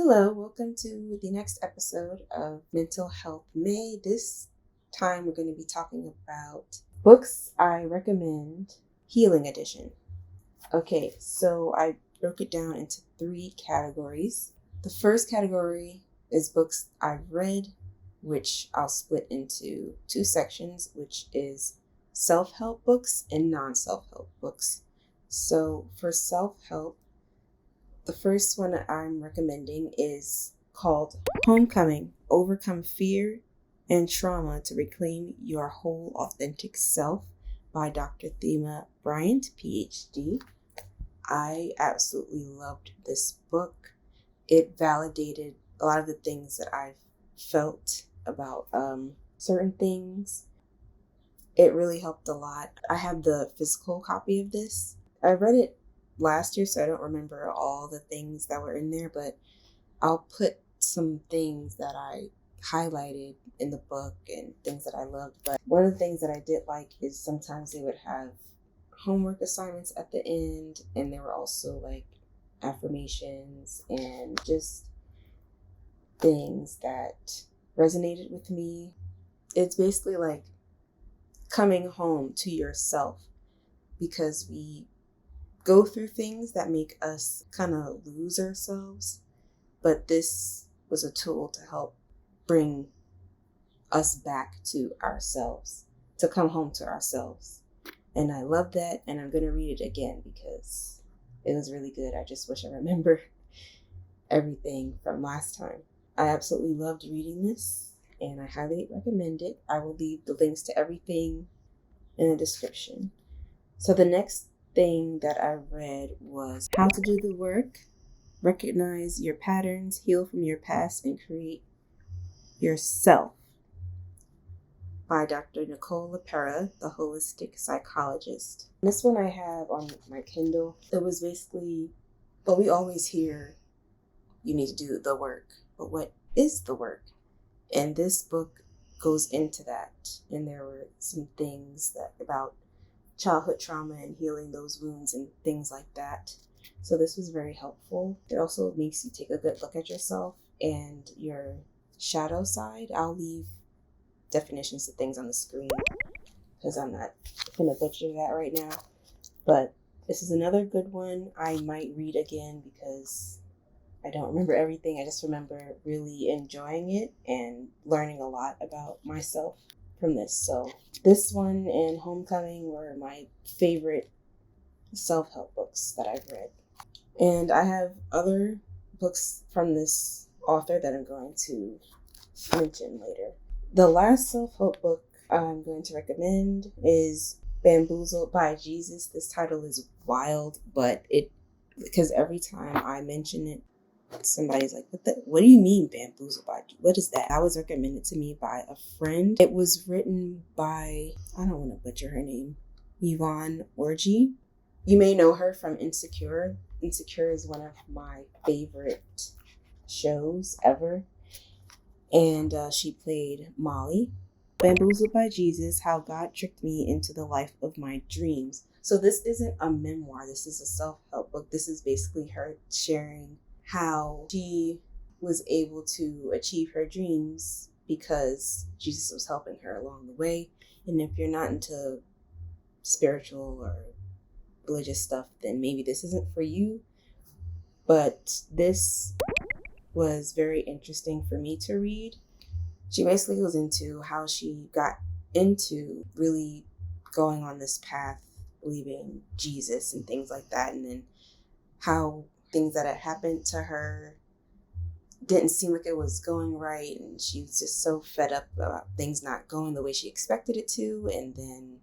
Hello, welcome to the next episode of Mental Health May. This time we're going to be talking about books I recommend, Healing Edition. Okay, so I broke it down into 3 categories. The first category is books I've read, which I'll split into 2 sections, which is self-help books and non-self-help books. So for self-help, the first one I'm recommending is called Homecoming: Overcome Fear and Trauma to Reclaim Your Whole Authentic Self by Dr. Thema Bryant, PhD. I absolutely loved this book. It validated a lot of the things that I've felt about certain things. It really helped a lot. I have the physical copy of this. I read it last year, so I don't remember all the things that were in there, but I'll put some things that I highlighted in the book and things that I loved. But one of the things that I did like is sometimes they would have homework assignments at the end, and there were also like affirmations and just things that resonated with me. It's basically like coming home to yourself, because we go through things that make us kind of lose ourselves. But this was a tool to help bring us back to ourselves, to come home to ourselves. And I love that, and I'm going to read it again because it was really good. I just wish I remember everything from last time. I absolutely loved reading this, and I highly recommend it. I will leave the links to everything in the description. So the next thing that I read was How to Do the Work, Recognize Your Patterns, Heal from Your Past, and Create Yourself by Dr. Nicole LaPera, the holistic psychologist. This one I have on my Kindle. It was basically, well, we always hear you need to do the work, but what is the work? And this book goes into that. And there were some things that about childhood trauma and healing those wounds and things like that. So this was very helpful. It also makes you take a good look at yourself and your shadow side. I'll leave definitions to things on the screen because I'm not going to butcher that right now. But this is another good one I might read again because I don't remember everything. I just remember really enjoying it and learning a lot about myself from this. So this one and Homecoming were my favorite self-help books that I've read. And I have other books from this author that I'm going to mention later. The last self-help book I'm going to recommend is Bamboozled by Jesus. This title is wild, but because every time I mention it, somebody's like, what do you mean bamboozled by? What is that? That was recommended to me by a friend. It was written by, I don't want to butcher her name, Yvonne Orji. You may know her from Insecure. Insecure is one of my favorite shows ever. And she played Molly. Bamboozled by Jesus, How God Tricked Me into the Life of My Dreams. So this isn't a memoir. This is a self-help book. This is basically her sharing how she was able to achieve her dreams because Jesus was helping her along the way. And if you're not into spiritual or religious stuff, then maybe this isn't for you. But this was very interesting for me to read. She basically goes into how she got into really going on this path, leaving Jesus and things like that, and then how things that had happened to her didn't seem like it was going right, and she was just so fed up about things not going the way she expected it to, and then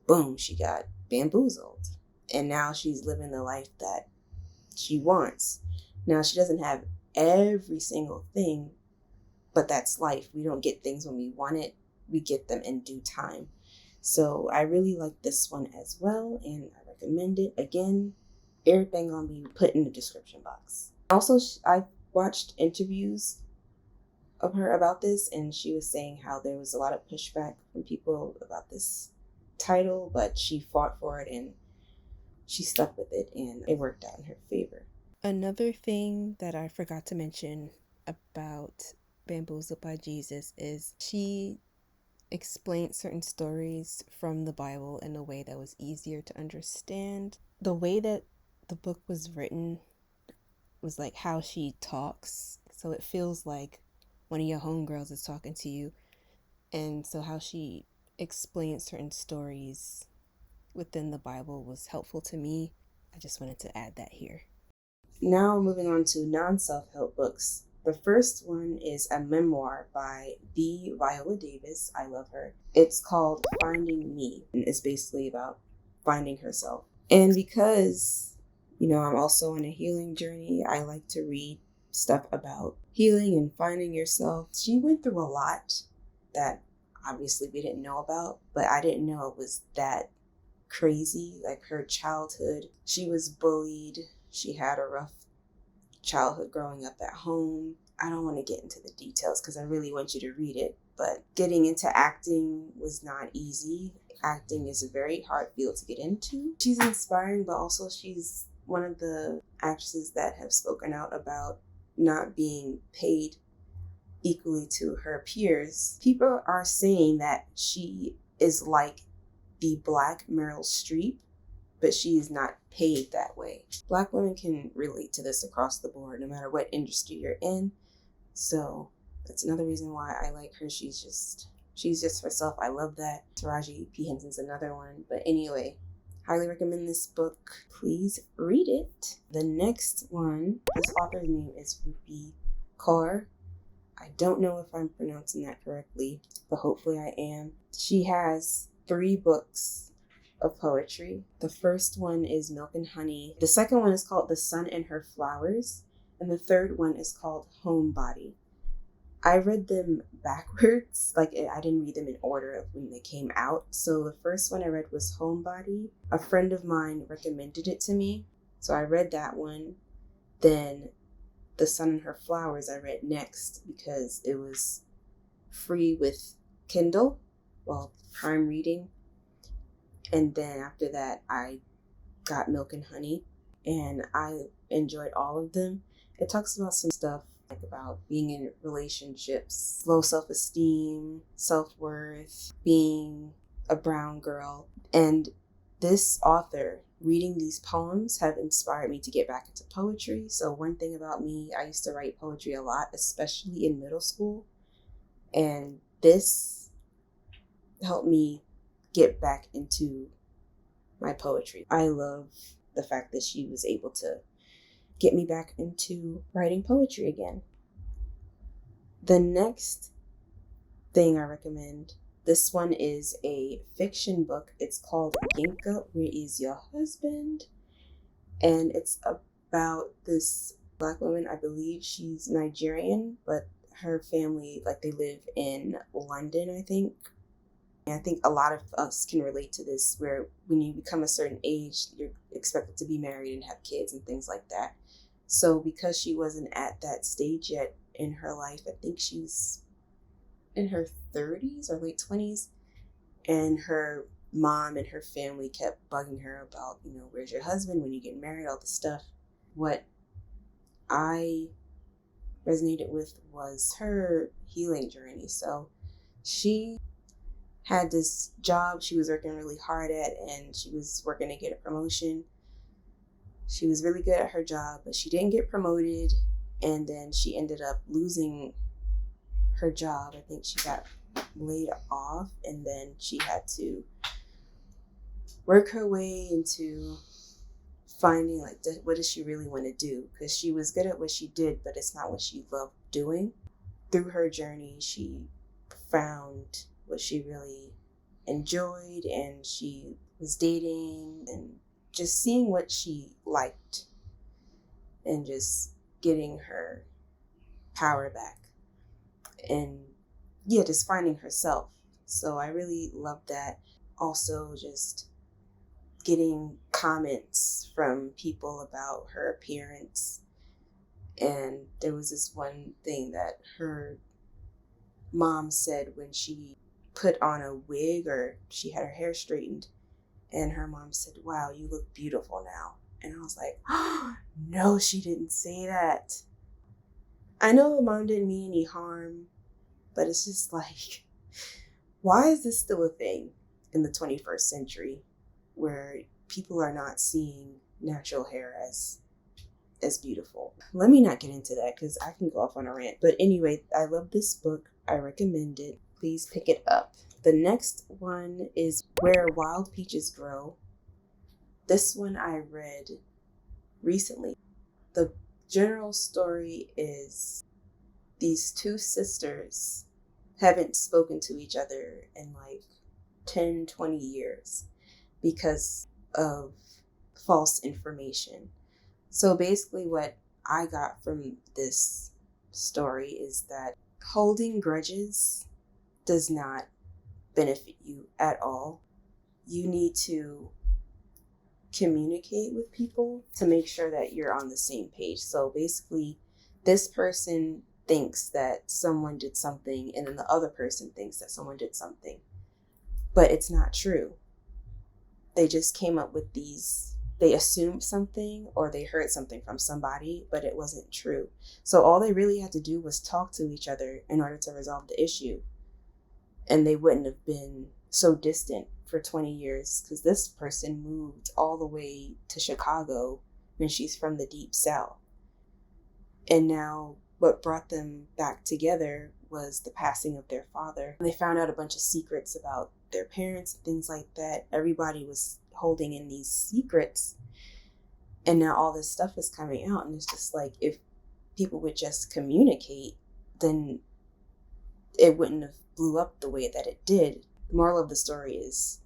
boom, she got bamboozled, and now she's living the life that she wants. Now she doesn't have every single thing, but that's life. We don't get things when we want it, we get them in due time. So I really like this one as well, and I recommend it. Again, everything gonna be put in the description box. Also, I watched interviews of her about this, and she was saying how there was a lot of pushback from people about this title, but she fought for it and she stuck with it, and it worked out in her favor. Another thing that I forgot to mention about Bamboozled by Jesus is she explained certain stories from the Bible in a way that was easier to understand. The way that the book was written was like how she talks, so it feels like one of your homegirls is talking to you. And so how she explained certain stories within the Bible was helpful to me. I just wanted to add that here. Now moving on to non-self-help books. The first one is a memoir by B. Viola Davis. I love her. It's called Finding Me, and it's basically about finding herself. And because, I'm also on a healing journey, I like to read stuff about healing and finding yourself. She went through a lot that obviously we didn't know about, but I didn't know it was that crazy. Like her childhood, she was bullied. She had a rough childhood growing up at home. I don't want to get into the details because I really want you to read it, but getting into acting was not easy. Acting is a very hard field to get into. She's inspiring, but also she's one of the actresses that have spoken out about not being paid equally to her peers. People are saying that she is like the Black Meryl Streep, but she is not paid that way. Black women can relate to this across the board, no matter what industry you're in. So that's another reason why I like her. She's just herself. I love that. Taraji P. Henson's another one. But anyway, highly recommend this book. Please read it. The next one, this author's name is Rupi Kaur. I don't know if I'm pronouncing that correctly, but hopefully I am. She has 3 books of poetry. The first one is Milk and Honey. The second one is called The Sun and Her Flowers. And the third one is called Homebody. I read them backwards. Like, I didn't read them in order of when they came out. So the first one I read was Homebody. A friend of mine recommended it to me, so I read that one. Then The Sun and Her Flowers I read next because it was free with Kindle, Prime Reading. And then after that, I got Milk and Honey, and I enjoyed all of them. It talks about some stuff like about being in relationships, low self-esteem, self-worth, being a brown girl. And this author, reading these poems, have inspired me to get back into poetry. So one thing about me, I used to write poetry a lot, especially in middle school. And this helped me get back into my poetry. I love the fact that she was able to get me back into writing poetry again. The next thing I recommend, this one is a fiction book. It's called Yinka, Where Is Your Husband? And it's about this Black woman. I believe she's Nigerian, but her family, they live in London, I think. And I think a lot of us can relate to this, where when you become a certain age, you're expected to be married and have kids and things like that. So because she wasn't at that stage yet in her life, I think she's in her 30s or late 20s, and her mom and her family kept bugging her about, where's your husband, when you get married, all this stuff. What I resonated with was her healing journey. So she had this job she was working really hard at, and she was working to get a promotion. She was really good at her job, but she didn't get promoted, and then she ended up losing her job. I think she got laid off, and then she had to work her way into finding what does she really want to do, because she was good at what she did, but it's not what she loved doing. Through her journey, she found what she really enjoyed, and she was dating and just seeing what she liked and just getting her power back and just finding herself. So I really love that. Also just getting comments from people about her appearance. And there was this one thing that her mom said when she put on a wig or she had her hair straightened, and her mom said, "Wow, you look beautiful now." And I was like, oh, no, she didn't say that. I know mom didn't mean any harm, but it's just like, why is this still a thing in the 21st century where people are not seeing natural hair as beautiful? Let me not get into that because I can go off on a rant. But anyway, I love this book. I recommend it. Please pick it up. The next one is Where Wild Peaches Grow. This one I read recently. The general story is these two sisters haven't spoken to each other in like 10, 20 years because of false information. So basically what I got from this story is that holding grudges does not benefit you at all. You need to communicate with people to make sure that you're on the same page. So basically, this person thinks that someone did something, and then the other person thinks that someone did something. But it's not true. They just came up with they assumed something or they heard something from somebody, but it wasn't true. So all they really had to do was talk to each other in order to resolve the issue. And they wouldn't have been so distant for 20 years because this person moved all the way to Chicago when she's from the Deep South. And now what brought them back together was the passing of their father. They found out a bunch of secrets about their parents and things like that. Everybody was holding in these secrets. And now all this stuff is coming out. And it's just like, if people would just communicate, then it wouldn't have blew up the way that it did. The moral of the story is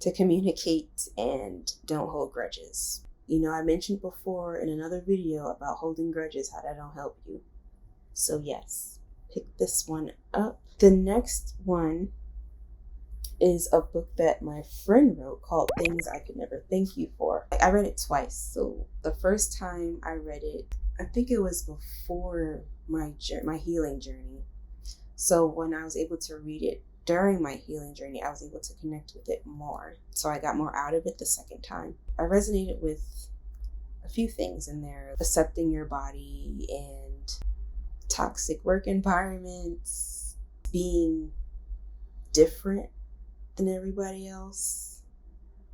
to communicate and don't hold grudges. You know, I mentioned before in another video about holding grudges, how that don't help you. So yes, pick this one up. The next one is a book that my friend wrote called Things I Could Never Thank You For. I read it twice. So the first time I read it, I think it was before my healing journey. So when I was able to read it during my healing journey, I was able to connect with it more. So I got more out of it the second time. I resonated with a few things in there. Accepting your body and toxic work environments, being different than everybody else,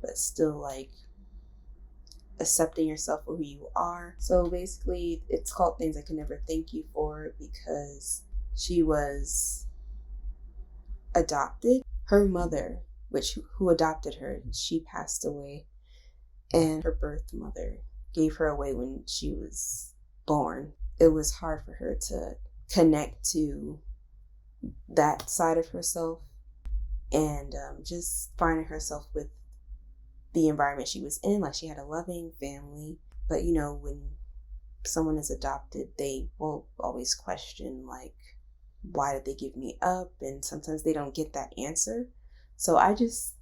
but still like accepting yourself for who you are. So basically it's called Things I Can Never Thank You For because she was adopted. Her mother, who adopted her, she passed away, and her birth mother gave her away when she was born. It was hard for her to connect to that side of herself and just finding herself with the environment she was in. Like, she had a loving family, but you know, when someone is adopted, they will always question, like, why did they give me up? And sometimes they don't get that answer. So I just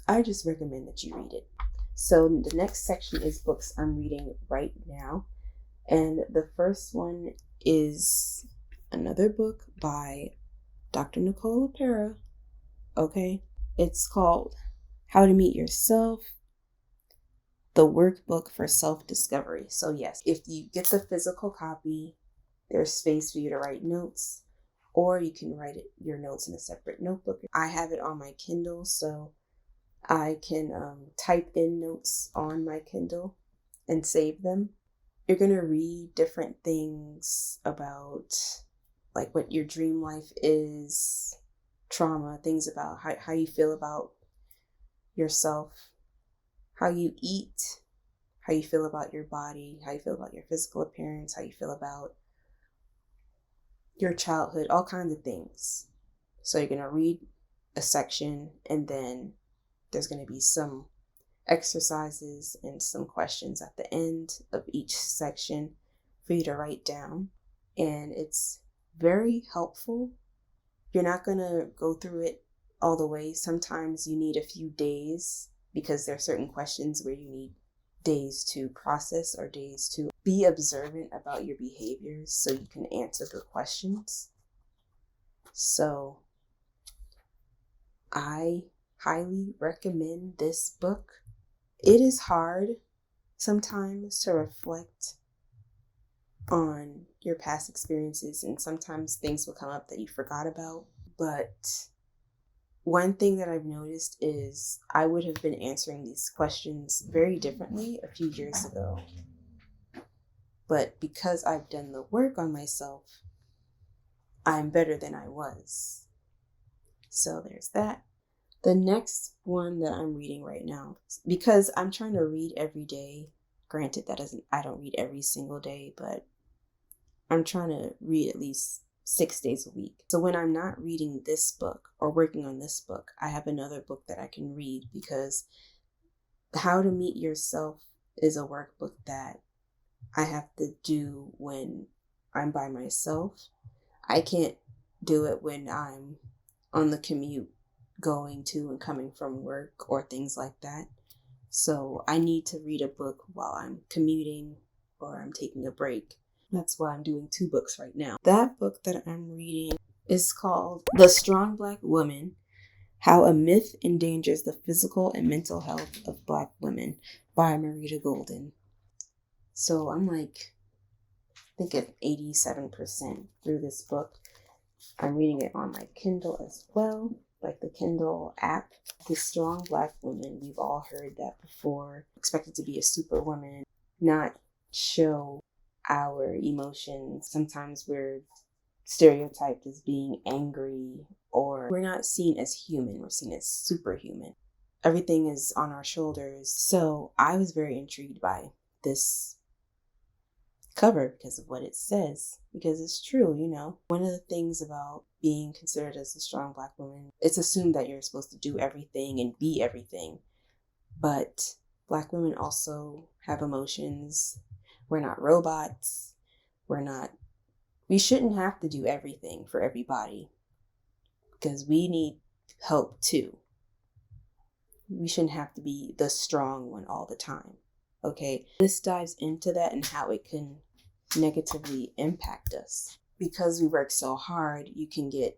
recommend that you read it. So the next section is books I'm reading right now. And the first one is another book by Dr. Nicole LaPera. Okay. It's called How to Meet Yourself, the Workbook for Self-Discovery. So yes, if you get the physical copy, there's space for you to write notes, or you can write your notes in a separate notebook. I have it on my Kindle, so I can type in notes on my Kindle and save them. You're going to read different things about like what your dream life is, trauma, things about how you feel about yourself, how you eat, how you feel about your body, how you feel about your physical appearance, how you feel about your childhood, all kinds of things. So you're going to read a section, and then there's going to be some exercises and some questions at the end of each section for you to write down. And it's very helpful. You're not going to go through it all the way. Sometimes you need a few days because there are certain questions where you need days to process or days to be observant about your behaviors so you can answer the questions. So I highly recommend this book. It is hard some times to reflect on your past experiences, and sometimes things will come up that you forgot about. But one thing that I've noticed is I would have been answering these questions very differently a few years ago. But because I've done the work on myself, I'm better than I was. So there's that. The next one that I'm reading right now, because I'm trying to read every day. Granted, I don't read every single day, but I'm trying to read at least 6 days a week. So when I'm not reading this book or working on this book, I have another book that I can read, because How to Meet Yourself is a workbook that I have to do when I'm by myself. I can't do it when I'm on the commute going to and coming from work or things like that. So I need to read a book while I'm commuting or I'm taking a break. That's why I'm doing 2 books right now. That book that I'm reading is called The Strong Black Woman: How a Myth Endangers the Physical and Mental Health of Black Women by Marita Golden. So I'm like, I think at 87% through this book. I'm reading it on my Kindle as well, like the Kindle app. The Strong Black Woman, we've all heard that before. Expected to be a superwoman, not show our emotions. Sometimes we're stereotyped as being angry, or we're not seen as human, we're seen as superhuman. Everything is on our shoulders. So I was very intrigued by this cover because of what it says, because it's true. One of the things about being considered as a strong Black woman, it's assumed that you're supposed to do everything and be everything, but Black women also have emotions. We're not robots. We shouldn't have to do everything for everybody, because we need help too. We shouldn't have to be the strong one all the time. Okay, this dives into that and how it can negatively impact us. Because we work so hard, you can get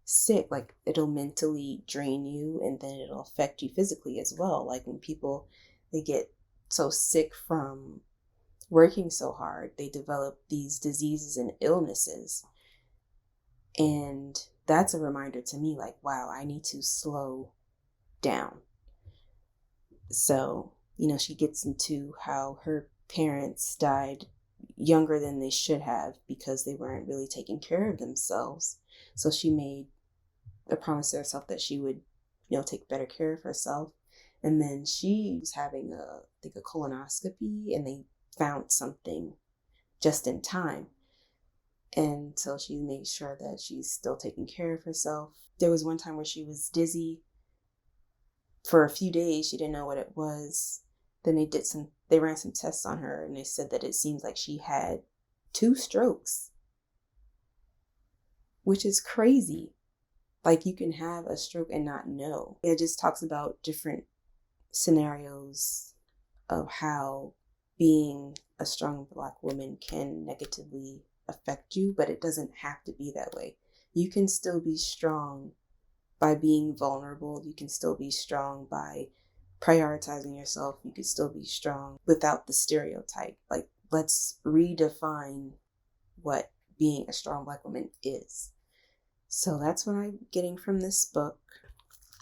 sick. Like, it'll mentally drain you, and then it'll affect you physically as well. Like, when people, they get so sick from working so hard, they develop these diseases and illnesses. And that's a reminder to me, like, wow, I need to slow down. So, she gets into how her parents died younger than they should have because they weren't really taking care of themselves. So she made a promise to herself that she would, take better care of herself. And then she was having a colonoscopy, and they found something just in time. And so she made sure that she's still taking care of herself. There was one time where she was dizzy for a few days. She didn't know what it was. Then they ran some tests on her, and they said that it seems like she had 2 strokes, which is crazy. Like, you can have a stroke and not know. It just talks about different scenarios of how being a strong Black woman can negatively affect you, but it doesn't have to be that way. You can still be strong by being vulnerable. You can still be strong by prioritizing yourself. You can still be strong without the stereotype. Like, let's redefine what being a strong Black woman is. So that's what I'm getting from this book.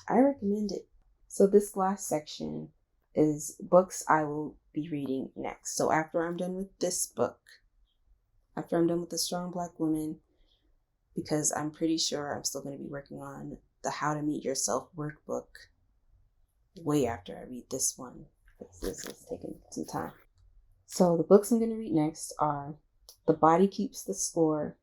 I recommend it. So this last section is books I will be reading next. So after I'm done with this book, after I'm done with The Strong Black Woman, because I'm pretty sure I'm still going to be working on the How to Meet Yourself workbook way after I read this one. This is taking some time. So the books I'm going to read next are The Body Keeps the Score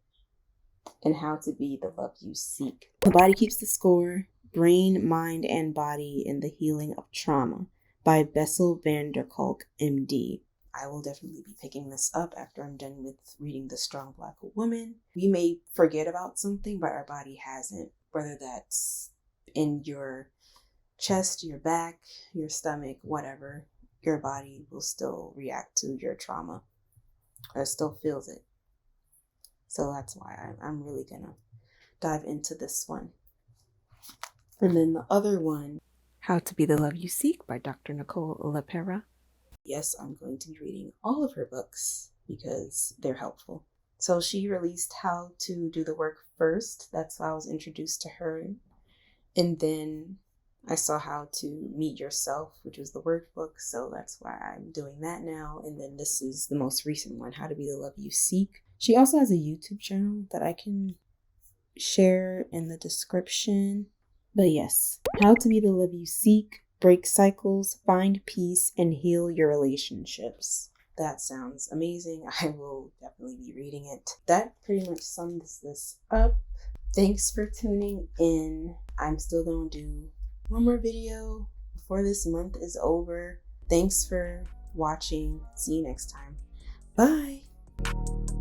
and How to Be the Love You Seek. The Body Keeps the Score: Brain, Mind, and Body in the Healing of Trauma by Bessel van der Kolk, MD. I will definitely be picking this up after I'm done with reading The Strong Black Woman. We may forget about something, but our body hasn't. Whether that's in your chest, your back, your stomach, whatever, your body will still react to your trauma, or still feels it. So that's why I'm really gonna dive into this one. And then the other one, How to Be the Love You Seek by Dr. Nicole LaPera. yes, I'm going to be reading all of her books because they're helpful. So she released How to Do the Work First. That's how I was introduced to her. And then I saw How to Meet Yourself, which was the workbook. So that's why I'm doing that now. And then this is the most recent one, How to Be the Love You Seek. She also has a YouTube channel that I can share in the description. But yes, How to Be the Love You Seek, Break Cycles, Find Peace, and Heal Your Relationships. That sounds amazing. I will definitely be reading it. That pretty much sums this up. Thanks for tuning in. I'm still going to do one more video before this month is over. Thanks for watching. See you next time. Bye.